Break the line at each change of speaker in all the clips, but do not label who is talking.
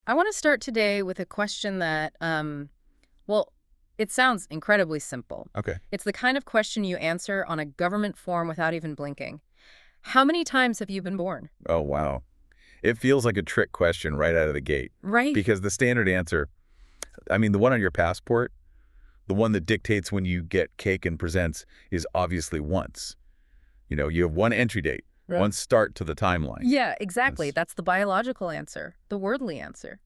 I want to start today with a question that, well, it sounds incredibly simple.
Okay.
It's the kind of question you answer on a government form without even blinking. How many times have you been born?
Oh, wow. It feels like a trick question right out of the gate.
Right.
Because the standard answer, I mean, the one on your passport, the one that dictates when you get cake and presents is obviously once. You have one entry date,
Right.
one start to the timeline.
Yeah, exactly.
That's
That's the biological answer, the worldly answer.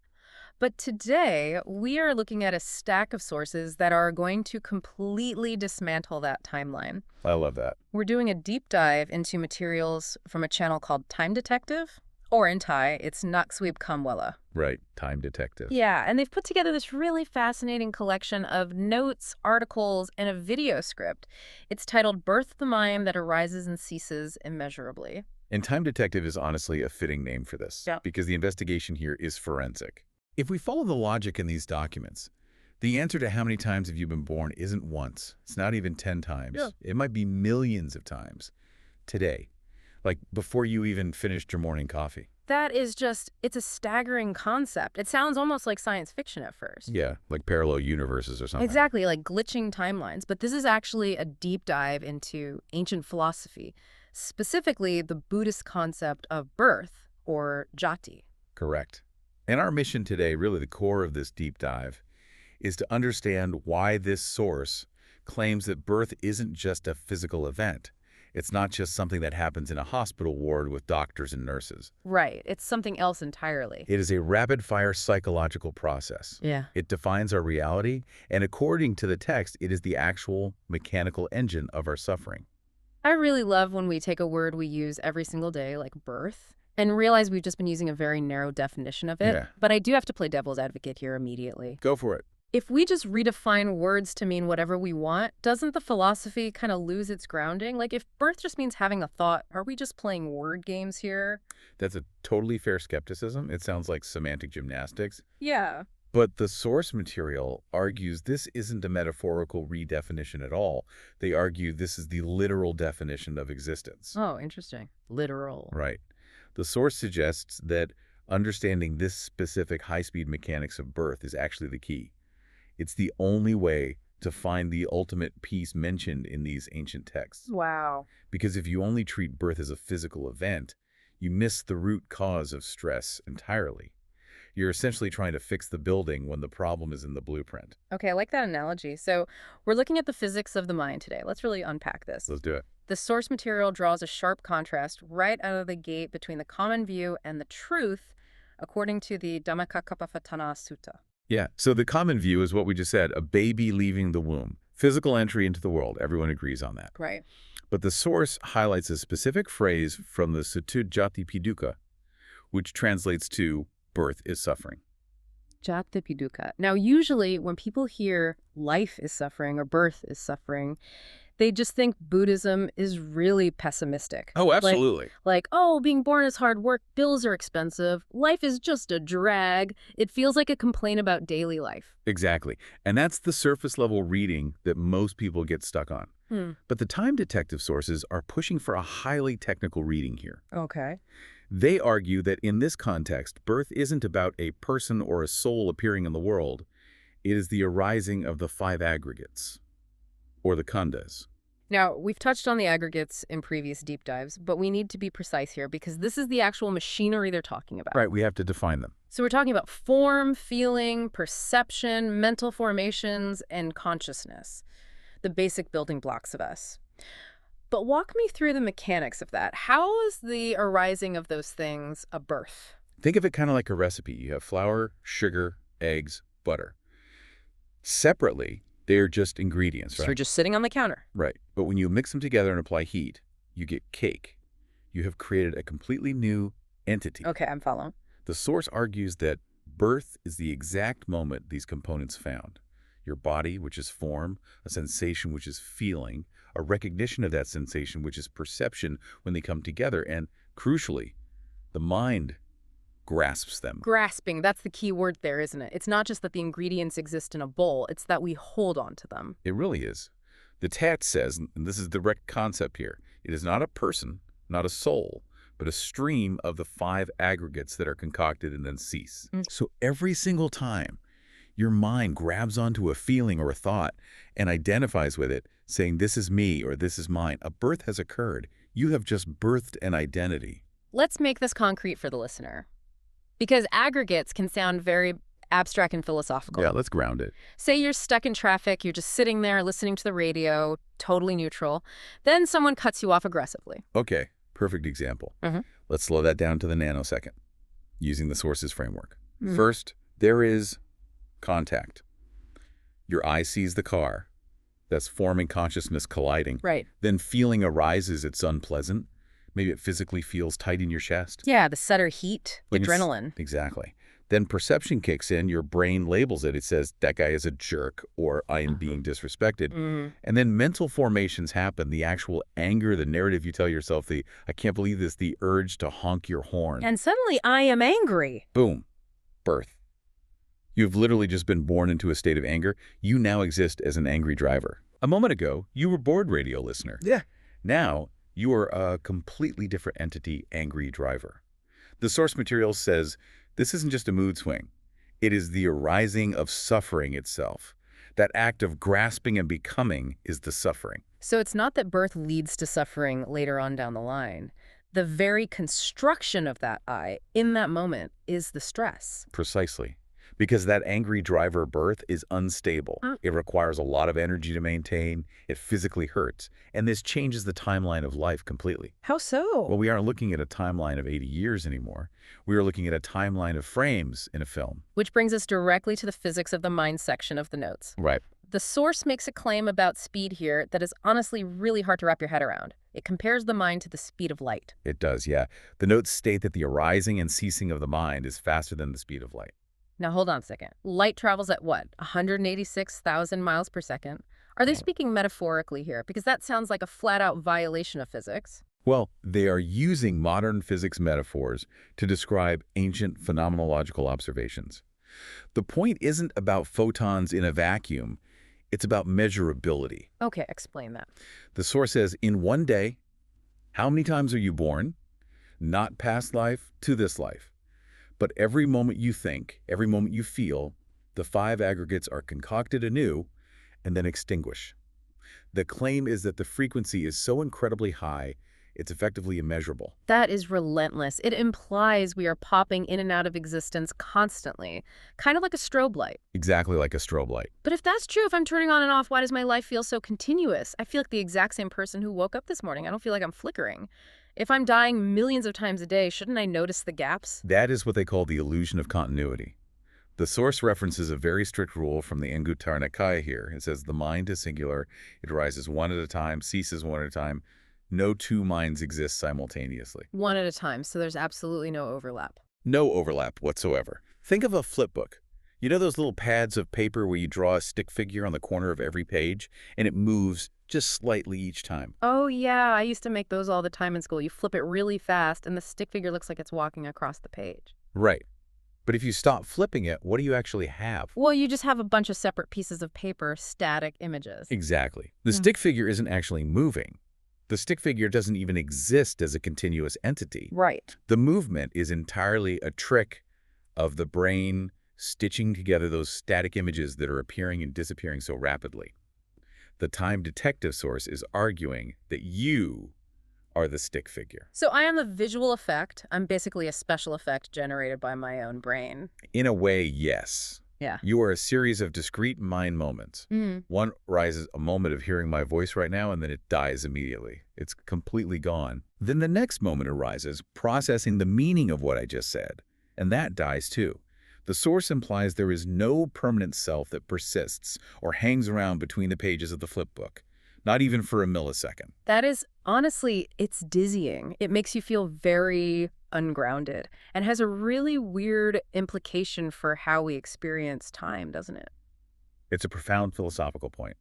But today, we are looking at a stack of sources that are going to completely dismantle that timeline.
I love that.
We're doing a deep dive into materials from a channel called Time Detective, or in Thai, it's Naksweep Kamwela.
Right. Time detective.
Yeah, and they've put together this really fascinating collection of notes, articles, and a video script. It's titled Birth the Mind That Arises and Ceases Immeasurably.
And time detective is honestly a fitting name for this.
Yeah.
Because the investigation here is forensic. If we follow the logic in these documents, the answer to how many times have you been born isn't once. It's not even 10 times.
Yeah.
It might be millions of times. Today. Like before you even finished your morning coffee.
That is just, it's a staggering concept. It sounds almost like science fiction at first.
Yeah, like parallel universes or something.
Exactly, like glitching timelines. But this is actually a deep dive into ancient philosophy, specifically the Buddhist concept of birth, or jati.
Correct. And our mission today, really the core of this deep dive, is to understand why this source claims that birth isn't just a physical event. It's not just something that happens in a hospital ward with doctors and nurses.
Right, it's something else entirely.
It is a rapid-fire psychological process.
Yeah.
It defines our reality, and according to the text, it is the actual mechanical engine of our suffering.
I really love when we take a word we use every single day, like birth, and realize we've just been using a very narrow definition of it.
Yeah.
But I do have to play devil's advocate here immediately.
Go for it.
If we just redefine words to mean whatever we want, doesn't the philosophy kind of lose its grounding? Like, if birth just means having a thought, are we just playing word games here?
That's a totally fair skepticism. It sounds like semantic gymnastics.
Yeah.
But the source material argues this isn't a metaphorical redefinition at all. They argue this is the literal definition of existence.
Oh, interesting. Literal.
Right. The source suggests that understanding this specific high-speed mechanics of birth is actually the key. It's the only way to find the ultimate peace mentioned in these ancient texts.
Wow.
Because if you only treat birth as a physical event, you miss the root cause of stress entirely. You're essentially trying to fix the building when the problem is in the blueprint.
Okay, I like that analogy. So we're looking at the physics of the mind today. Let's really unpack this.
Let's do it.
The source material draws a sharp contrast right out of the gate between the common view and the truth, according to the Dhammacakkappavattana Sutta.
Yeah, so the common view is what we just said, a baby leaving the womb. Physical entry into the world. Everyone agrees on that.
Right.
But the source highlights a specific phrase from the Sutta Jatipidukka, which translates to birth is suffering.
Jatipidukka. Now, usually when people hear life is suffering or birth is suffering, they just think Buddhism is really pessimistic.
Oh, absolutely.
Like, oh, being born is hard work, bills are expensive, life is just a drag. It feels like a complaint about daily life.
Exactly. And that's the surface level reading that most people get stuck on. But the time detective sources are pushing for a highly technical reading here.
Okay.
They argue that in this context, birth isn't about a person or a soul appearing in the world. It is the arising of the five aggregates, or the khandhas.
Now, we've touched on the aggregates in previous deep dives, but we need to be precise here because this is the actual machinery they're talking about.
Right, we have to define them.
So we're talking about form, feeling, perception, mental formations, and consciousness, the basic building blocks of us. But walk me through the mechanics of that. How is the arising of those things a birth?
Think of it kind of like a recipe. You have flour, sugar, eggs, butter. Separately, they are just ingredients, right?
So you're just sitting on the counter.
Right. But when you mix them together and apply heat, you get cake. You have created a completely new entity.
Okay, I'm following.
The source argues that birth is the exact moment these components found. Your body, which is form, a sensation, which is feeling, a recognition of that sensation, which is perception when they come together, and crucially, the mind grasps them.
Grasping, that's the key word there, isn't it? It's not just that the ingredients exist in a bowl, it's that we hold on to them.
It really is. The text says, and this is the direct concept here, it is not a person, not a soul, but a stream of the 5 aggregates that are concocted and then cease.
Mm.
So every single time your mind grabs onto a feeling or a thought and identifies with it, saying this is me or this is mine, a birth has occurred. You have just birthed an identity.
Let's make this concrete for the listener. Because aggregates can sound very abstract and philosophical.
Yeah, let's ground it.
Say you're stuck in traffic, you're just sitting there listening to the radio, totally neutral. Then someone cuts you off aggressively.
Okay, perfect example.
Mhm.
Let's slow that down to the nanosecond using the sources framework.
Mhm.
First, there is contact. Your eye sees the car. That's form and consciousness colliding.
Right.
Then feeling arises, it's unpleasant. Maybe it physically feels tight in your chest.
Yeah, the setter heat, the
When it's-
adrenaline.
Exactly. Then perception kicks in, your brain labels it. It says, that guy is a jerk, or I am being disrespected.
Mhm.
And then mental formations happen, the actual anger, the narrative you tell yourself, the I can't believe this, the urge to honk your horn.
And suddenly I am angry.
Boom. Birth. You've literally just been born into a state of anger. You now exist as an angry driver. A moment ago, you were bored radio listener.
Yeah.
Now, you are a completely different entity, angry driver. The source material says this isn't just a mood swing. It is the arising of suffering itself. That act of grasping and becoming is the suffering.
So it's not that birth leads to suffering later on down the line. The very construction of that I in that moment is the stress.
Precisely. Because that angry driver birth is unstable. It requires a lot of energy to maintain. It physically hurts. And this changes the timeline of life completely.
How so?
Well, we aren't looking at a timeline of 80 years anymore. We are looking at a timeline of frames in a film.
Which brings us directly to the physics of the mind section of the notes.
Right.
The source makes a claim about speed here that is honestly really hard to wrap your head around. It compares the mind to the speed of light.
It does, yeah. The notes state that the arising and ceasing of the mind is faster than the speed of light.
Now hold on a second. Light travels at what? 186,000 miles per second? Are they speaking metaphorically here? Because that sounds like a flat-out violation of physics.
Well, they are using modern physics metaphors to describe ancient phenomenological observations. The point isn't about photons in a vacuum. It's about measurability.
Okay, explain that.
The source says, in one day, how many times are you born? Not past life to this life. But every moment you think, every moment you feel, the 5 aggregates are concocted anew and then extinguish. The claim is that the frequency is so incredibly high, it's effectively immeasurable.
That is relentless. It implies we are popping in and out of existence constantly, kind of like a strobe light.
Exactly like a strobe light.
But if that's true, if I'm turning on and off, why does my life feel so continuous? I feel like the exact same person who woke up this morning. I don't feel like I'm flickering. If I'm dying millions of times a day, shouldn't I notice the gaps?
That is what they call the illusion of continuity. The source references a very strict rule from the Anguttara Nikaya here. It says the mind is singular. It arises one at a time, ceases one at a time. No two minds exist simultaneously.
One at a time, so there's absolutely no overlap.
No overlap whatsoever. Think of a flip book. You know those little pads of paper where you draw a stick figure on the corner of every page, and it moves just slightly each time?
Oh, yeah, I used to make those all the time in school. You flip it really fast, and the stick figure looks like it's walking across the page.
Right. But if you stop flipping it, what do you actually have?
Well, you just have a bunch of separate pieces of paper, static images.
Exactly. The stick figure isn't actually moving. The stick figure doesn't even exist as a continuous entity.
Right.
The movement is entirely a trick of the brain stitching together those static images that are appearing and disappearing so rapidly. The time detective source is arguing that you are the stick figure.
So I am the visual effect. I'm basically a special effect generated by my own brain.
In a way, yes.
Yeah.
You are a series of discrete mind moments. One rises a moment of hearing my voice right now, and then it dies immediately. It's completely gone. Then the next moment arises, processing the meaning of what I just said, and that dies too. The source implies there is no permanent self that persists or hangs around between the pages of the flip book, not even for a millisecond.
That is, honestly, it's dizzying. It makes you feel very ungrounded and has a really weird implication for how we experience time, doesn't it?
It's a profound philosophical point.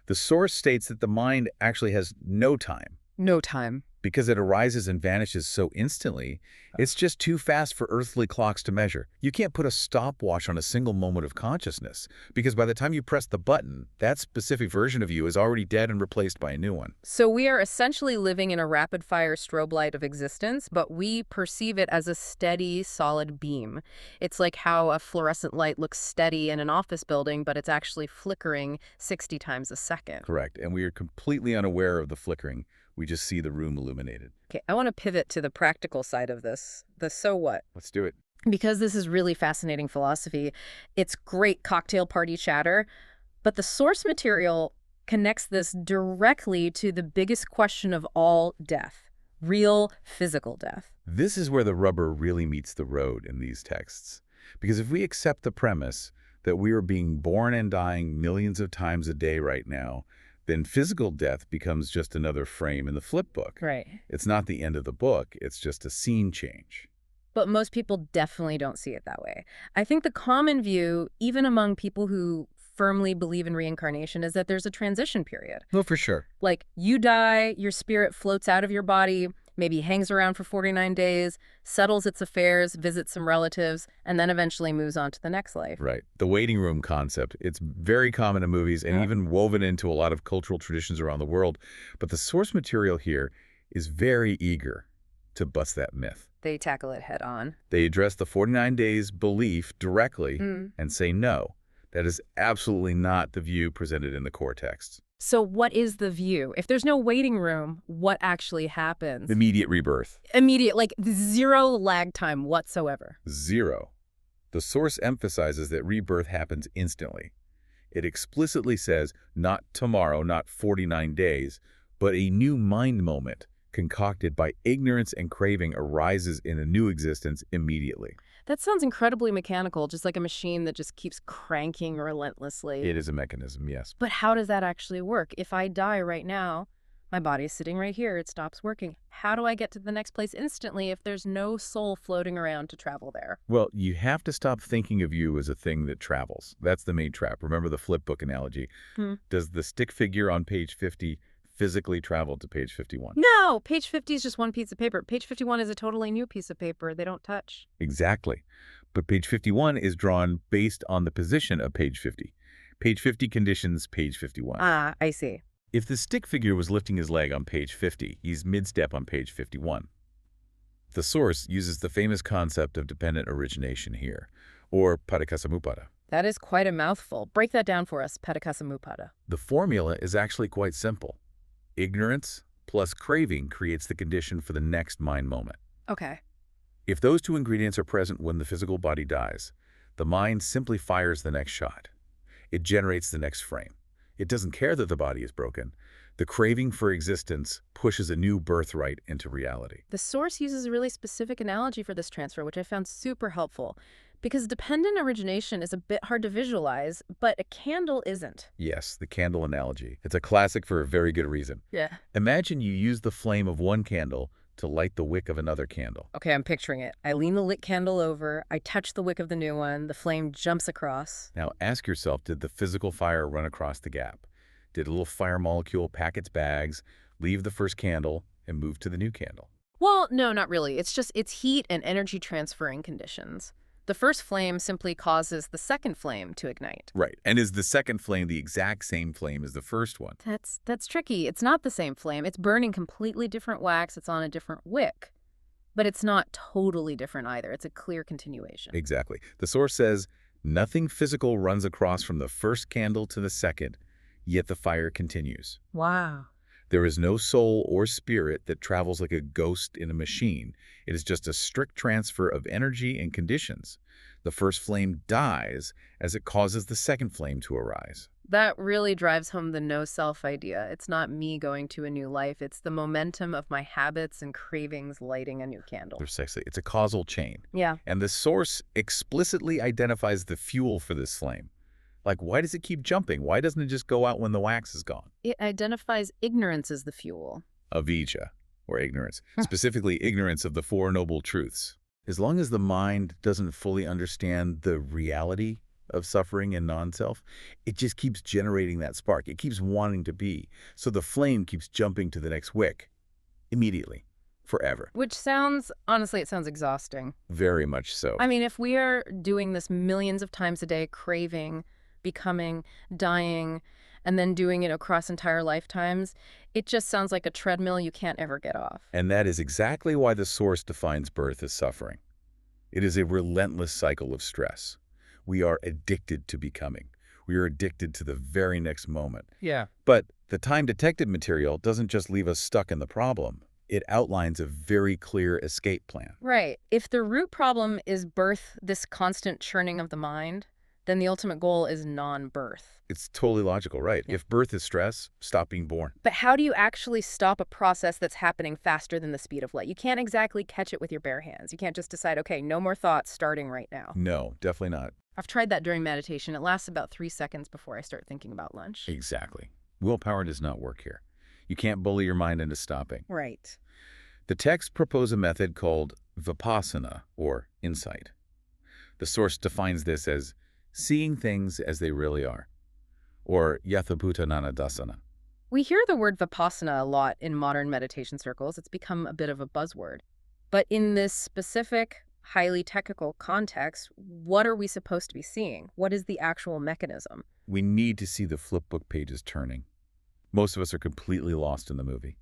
The source states that the mind actually has no time.
No time.
Because it arises and vanishes so instantly, it's just too fast for earthly clocks to measure. You can't put a stopwatch on a single moment of consciousness, because by the time you press the button, that specific version of you is already dead and replaced by a new one.
So we are essentially living in a rapid-fire strobe light of existence, but we perceive it as a steady, solid beam. It's like how a fluorescent light looks steady in an office building, but it's actually flickering 60 times a second.
Correct, and we are completely unaware of the flickering. We just see the room illuminated.
Okay, I want to pivot to the practical side of this, the so what.
Let's do it.
Because this is really fascinating philosophy, it's great cocktail party chatter, but the source material connects this directly to the biggest question of all death, real physical death.
This is where the rubber really meets the road in these texts. Because if we accept the premise that we are being born and dying millions of times a day right now, then physical death becomes just another frame in the flip book.
Right.
It's not the end of the book, it's just a scene change.
But most people definitely don't see it that way. I think the common view, even among people who firmly believe in reincarnation, is that there's a transition period.
No, for sure.
Like, you die, your spirit floats out of your body, maybe hangs around for 49 days, settles its affairs, visits some relatives, and then eventually moves on to the next life.
Right. The waiting room concept, it's very common in movies and even woven into a lot of cultural traditions around the world. But the source material here is very eager to bust that myth.
They tackle it head on.
They address the 49 days belief directly and say no. That is absolutely not the view presented in the core texts.
So what is the view? If there's no waiting room, what actually happens?
Immediate rebirth.
Immediate, like zero lag time whatsoever.
Zero. The source emphasizes that rebirth happens instantly. It explicitly says not tomorrow, not 49 days, but a new mind moment concocted by ignorance and craving arises in a new existence immediately.
That sounds incredibly mechanical, just like a machine that just keeps cranking relentlessly.
It is a mechanism, yes.
But how does that actually work? If I die right now, my body is sitting right here, it stops working. How do I get to the next place instantly if there's no soul floating around to travel there?
Well, you have to stop thinking of you as a thing that travels. That's the main trap. Remember the flip book analogy. Does the stick figure on page 50 physically travel to page 51?
No! Page 50 is just one piece of paper. Page 51 is a totally new piece of paper they don't touch.
Exactly. But page 51 is drawn based on the position of page 50. Page 50 conditions page 51.
Ah, I see.
If the stick figure was lifting his leg on page 50, he's mid-step on page 51. The source uses the famous concept of dependent origination here, or padikasamuppada.
That is quite a mouthful. Break that down for us, padikasamuppada.
The formula is actually quite simple. Ignorance plus craving creates the condition for the next mind moment.
Okay.
If those two ingredients are present when the physical body dies, the mind simply fires the next shot. It generates the next frame. It doesn't care that the body is broken. The craving for existence pushes a new birthright into reality.
The source uses a really specific analogy for this transfer, which I found super helpful. Because dependent origination is a bit hard to visualize, but a candle isn't.
Yes, the candle analogy. It's a classic for a very good reason.
Yeah.
Imagine you use the flame of one candle to light the wick of another candle.
Okay, I'm picturing it. I lean the lit candle over, I touch the wick of the new one, the flame jumps across.
Now ask yourself, did the physical fire run across the gap? Did a little fire molecule pack its bags, leave the first candle, and move to the new candle?
Well, no, not really. It's heat and energy transferring conditions. The first flame simply causes the second flame to ignite.
Right. And is the second flame the exact same flame as the first one?
That's tricky. It's not the same flame. It's burning completely different wax. It's on a different wick. But it's not totally different either. It's a clear continuation.
Exactly. The source says, nothing physical runs across from the first candle to the second, yet the fire continues.
Wow.
There is no soul or spirit that travels like a ghost in a machine. It is just a strict transfer of energy and conditions. The first flame dies as it causes the second flame to arise.
That really drives home the no-self idea. It's not me going to a new life. It's the momentum of my habits and cravings lighting a new candle.
Precisely. It's a causal chain.
Yeah.
And the source explicitly identifies the fuel for this flame. Like, why does it keep jumping? Why doesn't it just go out when the wax is gone?
It identifies ignorance as the fuel.
Avijja, or ignorance. Specifically, ignorance of the Four Noble Truths. As long as the mind doesn't fully understand the reality of suffering and non-self, it just keeps generating that spark. It keeps wanting to be. So the flame keeps jumping to the next wick. immediately, forever.
Which sounds, honestly, it sounds exhausting.
Very much so.
I mean, if we are doing this millions of times a day, craving, becoming, dying, and then doing it across entire lifetimes, it just sounds like a treadmill you can't ever get off.
And that is exactly why the Source defines birth as suffering. It is a relentless cycle of stress. We are addicted to becoming. We are addicted to the very next moment.
Yeah.
But the time-detected material doesn't just leave us stuck in the problem. It outlines a very clear escape plan.
Right. If the root problem is birth, this constant churning of the mind, then the ultimate goal is non-birth.
It's totally logical, right?
Yeah.
If birth is stress, stop being born.
But how do you actually stop a process that's happening faster than the speed of light? You can't exactly catch it with your bare hands. You can't just decide, okay, no more thoughts starting right now.
No, definitely not.
I've tried that during meditation. It lasts about 3 seconds before I start thinking about lunch.
Exactly. Willpower does not work here. You can't bully your mind into stopping.
Right.
The texts propose a method called vipassana, or insight. The Source defines this as seeing things as they really are, or yathabhutananadasana.
We hear the word vipassana a lot in modern meditation circles. It's become a bit of a buzzword. But in this specific, highly technical context, what are we supposed to be seeing? What is the actual mechanism?
We need to see the flipbook pages turning. Most of us are completely lost in the movie.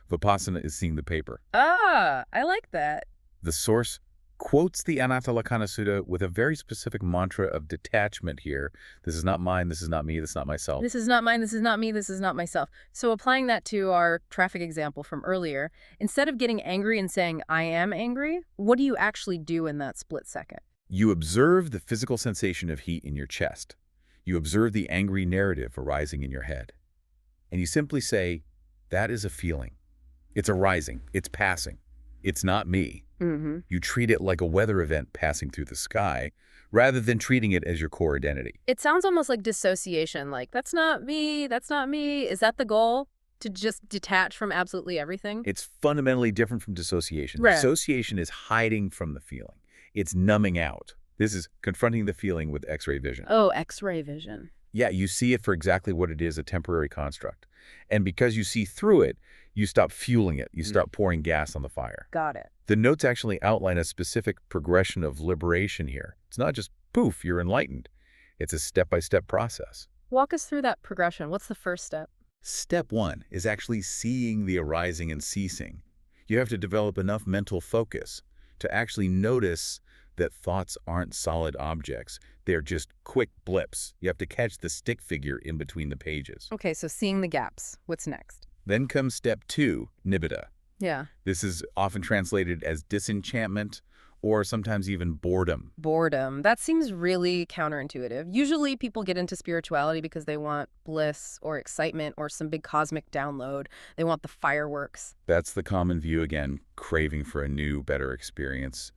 Vipassana is seeing the paper.
Ah, I like that.
The Source quotes the Anatta-Lakkhana Sutta with a very specific mantra of detachment here. This is not mine, this is not me, this is not myself.
This is not mine, this is not me, this is not myself. So applying that to our traffic example from earlier, instead of getting angry and saying, I am angry, what do you actually do in that split second?
You observe the physical sensation of heat in your chest. You observe the angry narrative arising in your head. And you simply say, that is a feeling. It's arising. It's passing. It's not me.
Mm-hmm.
You treat it like a weather event passing through the sky, rather than treating it as your core identity.
It sounds almost like dissociation, like, that's not me, that's not me. Is that the goal? To just detach from absolutely everything?
It's fundamentally different from dissociation.
Right.
Dissociation is hiding from the feeling. It's numbing out. This is confronting the feeling with X-ray vision.
Oh, X-ray vision.
Yeah, you see it for exactly what it is, a temporary construct. And because you see through it, you stop fueling it. You stop pouring gas on the fire.
Got it.
The notes actually outline a specific progression of liberation here. It's not just, poof, you're enlightened. It's a step-by-step process.
Walk us through that progression. What's the first step?
Step one is actually seeing the arising and ceasing. You have to develop enough mental focus to actually notice that thoughts aren't solid objects. They're just quick blips. You have to catch the stick figure in between the pages.
Okay, so seeing the gaps. What's next?
Then comes step two, nibbida.
Yeah.
This is often translated as disenchantment or sometimes even boredom.
Boredom. That seems really counterintuitive. Usually people get into spirituality because they want bliss or excitement or some big cosmic download. They want the fireworks.
That's the common view again, craving for a new, better experience.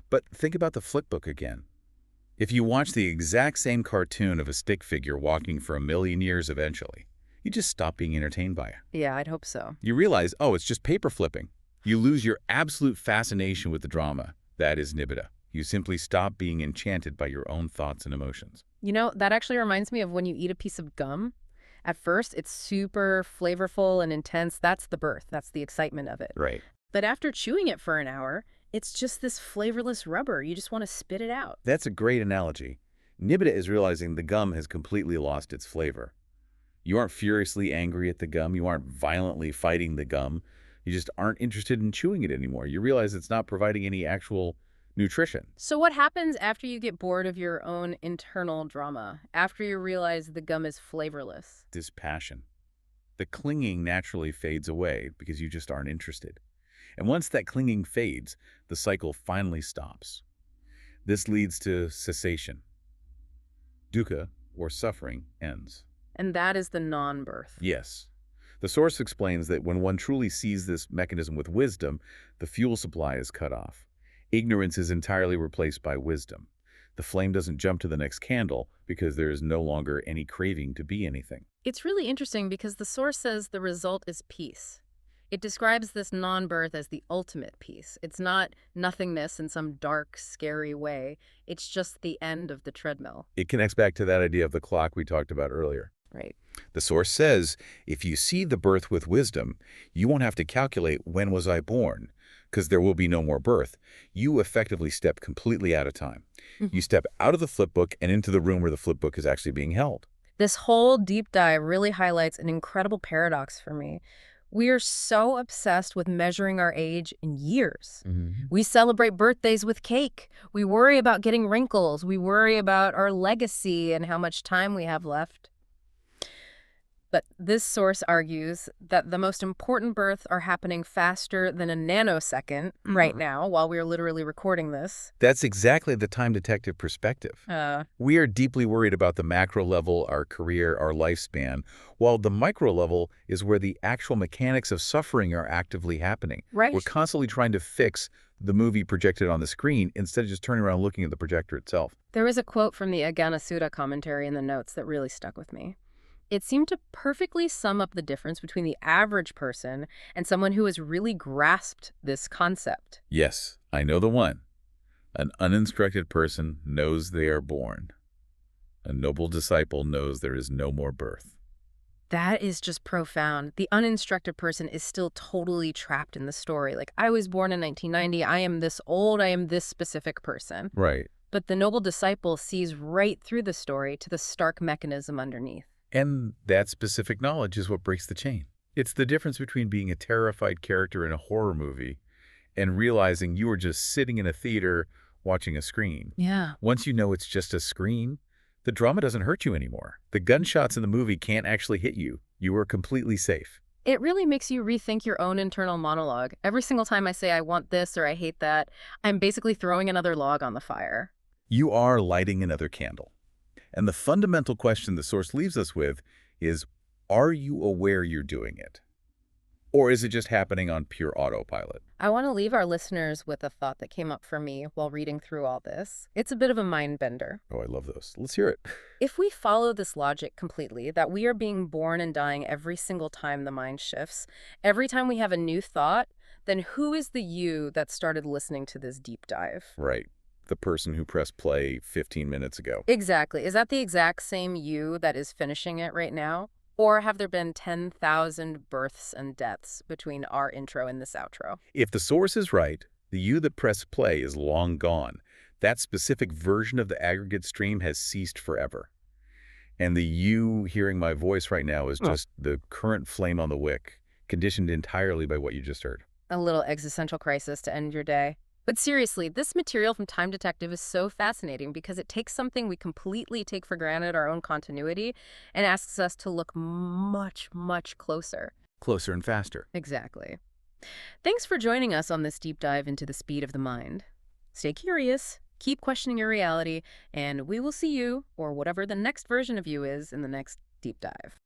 But think about the flipbook again. If you watch the exact same cartoon of a stick figure walking for 1,000,000 years eventually, you just stop being entertained by it.
Yeah, I'd hope so.
You realize, oh, it's just paper flipping. You lose your absolute fascination with the drama. That is nibbida. You simply stop being enchanted by your own thoughts and emotions.
You know, that actually reminds me of when you eat a piece of gum. At first, it's super flavorful and intense. That's the birth. That's the excitement of it.
Right.
But after chewing it for an hour, it's just this flavorless rubber. You just want to spit it out.
That's a great analogy. Nibbida is realizing the gum has completely lost its flavor. You aren't furiously angry at the gum. You aren't violently fighting the gum. You just aren't interested in chewing it anymore. You realize it's not providing any actual nutrition.
So what happens after you get bored of your own internal drama? After you realize the gum is flavorless?
Dispassion. The clinging naturally fades away because you just aren't interested. And once that clinging fades, the cycle finally stops. This leads to cessation. Dukkha, or suffering, ends.
And that is the non-birth.
Yes. The Source explains that when one truly sees this mechanism with wisdom, the fuel supply is cut off. Ignorance is entirely replaced by wisdom. The flame doesn't jump to the next candle because there is no longer any craving to be anything.
It's really interesting because the Source says the result is peace. It describes this non-birth as the ultimate peace. It's not nothingness in some dark, scary way. It's just the end of the treadmill.
It connects back to that idea of the clock we talked about earlier.
Right.
The source says, if you see the birth with wisdom, you won't have to calculate when was I born, because there will be no more birth. You effectively step completely out of time. You step out of the flipbook and into the room where the flipbook is actually being held.
This whole deep dive really highlights an incredible paradox for me. We are so obsessed with measuring our age in years. We celebrate birthdays with cake. We worry about getting wrinkles. We worry about our legacy and how much time we have left. But this source argues that the most important births are happening faster than a nanosecond right now while we're literally recording this.
That's exactly the time detective perspective. We are deeply worried about the macro level, our career, our lifespan, while the micro level is where the actual mechanics of suffering are actively happening.
Right.
We're constantly trying to fix the movie projected on the screen instead of just turning around looking at the projector itself.
There was a quote from the Agana Sutta commentary in the notes that really stuck with me. It seemed to perfectly sum up the difference between the average person and someone who has really grasped this concept.
Yes, I know the one. An uninstructed person knows they are born. A noble disciple knows there is no more birth.
That is just profound. The uninstructed person is still totally trapped in the story. Like, I was born in 1990, I am this old, I am this specific person.
Right.
But the noble disciple sees right through the story to the stark mechanism underneath.
And that specific knowledge is what breaks the chain. It's the difference between being a terrified character in a horror movie and realizing you were just sitting in a theater watching a screen.
Yeah.
Once you know it's just a screen, the drama doesn't hurt you anymore. The gunshots in the movie can't actually hit you. You are completely safe.
It really makes you rethink your own internal monologue. Every single time I say I want this or I hate that, I'm basically throwing another log on the fire.
You are lighting another candle. And the fundamental question the source leaves us with is, are you aware you're doing it? Or is it just happening on pure autopilot?
I want to leave our listeners with a thought that came up for me while reading through all this. It's a bit of a mind bender.
Oh, I love those. Let's hear it.
If we follow this logic completely, that we are being born and dying every single time the mind shifts, every time we have a new thought, then who is the you that started listening to this deep dive?
Right. The person who pressed play 15 minutes ago.
Exactly. Is that the exact same you that is finishing it right now? Or have there been 10,000 births and deaths between our intro and this outro?
If the source is right, the you that pressed play is long gone. That specific version of the aggregate stream has ceased forever. And the you hearing my voice right now is just the current flame on the wick, conditioned entirely by what you just heard.
A little existential crisis to end your day. But seriously, this material from Time Detective is so fascinating because it takes something we completely take for granted, our own continuity, and asks us to look much, much closer.
Closer and faster.
Exactly. Thanks for joining us on this deep dive into the speed of the mind. Stay curious, keep questioning your reality, and we will see you, or whatever the next version of you is, in the next deep dive.